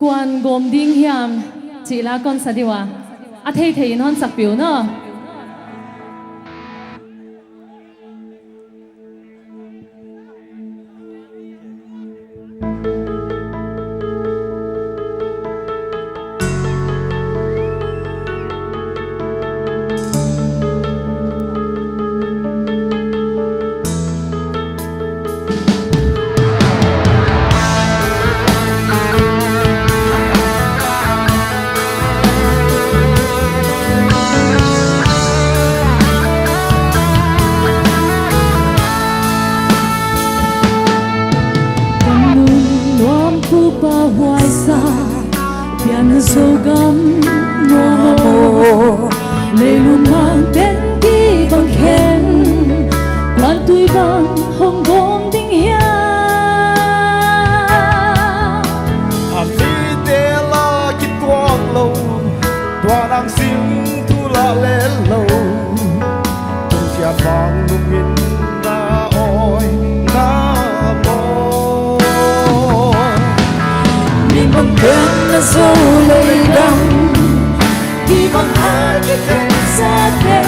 quan gồm đinh hiểm chỉ là con sa diwa à thầy thầy non sạc biểu nữa ba hoài xa biển sâu gấm mùa lệ luôn mang tên đi bằng khen quan tuổi bằng hồng gom đinh hiền à vì thế là cái tuang lâu tuang đang xin thu là lẽ lâu tung chia bằng nụ min na oi na bằng cơn là dấu lệ đắng đi bằng hai cái cánh xa thế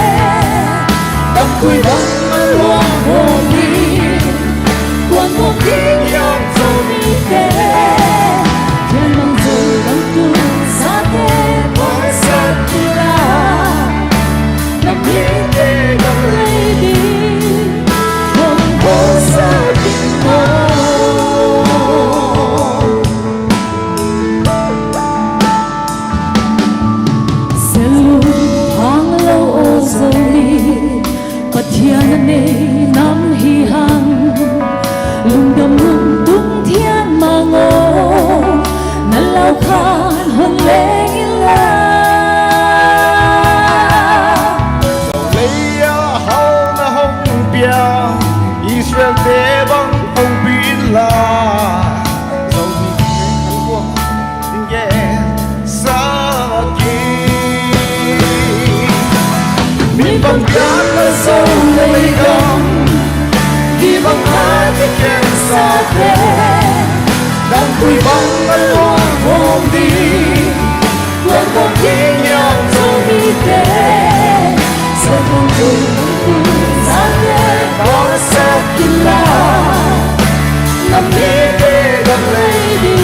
đắm cùi bằng mà loang hồn đi quan hồn đi trong dấu đi thế thiên bằng dấu đắm tu xa thế bỏ sát đi là nằm đi để gặp lấy đi không bỏ xa đi thiên này năm hi hằng lùng đầm lùng tung thiên mà ngô năn lao khan hơn lệ la lấy hậu na hồng bia Israel để bằng hồng bin la dầu đi khăn qua nghe xa kia mình bằng cát là sâu lây gom đi bằng hai cái kén xa thế đang cùi bằng ngân loang hồn đi quên con đi nhau rồi đi thế sẽ không dùng xa thế bỏ xa kia là nằm đi để gặp lấy đi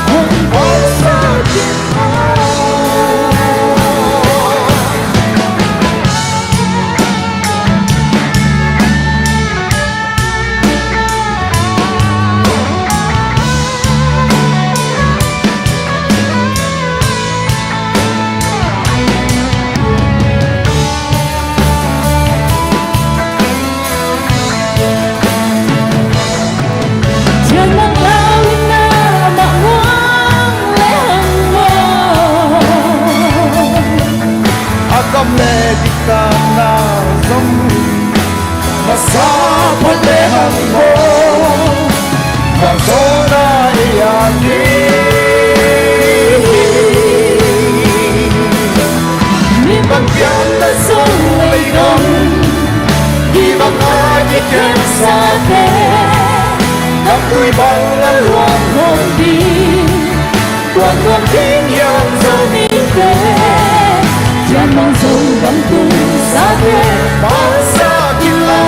không bỏ xa kia lệ đi ta na giống mà xa vẫn lệ hằng hồ và gió đại an đi mi bằng biển là sông lầy gom đi bằng hai cái kén xa thế đắm đuôi bằng là loang hồn đi quan hồn thiên yang dấu đi thế thiên mang dấu gấm tu xa thế bao xa kia là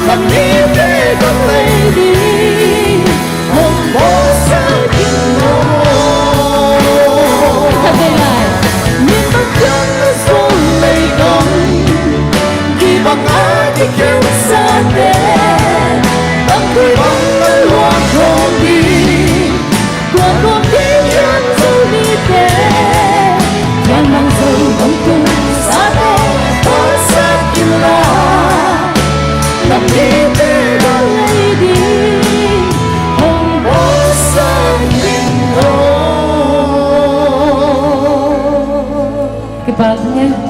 nằm đi để gặp lấy đi không bỏ xa kia thật đây lại nhưng tất cả là số lây gom đi bằng ai thì kêu xa thế đắm đuôi bằng là loang hồn đi quan hồn đi yang dấu đi thế thiên mang dấu gấm tu xa thế bỏ xa kia là nằm đi để gặp lấy đi không bỏ xa mình đâu cái bạc nhé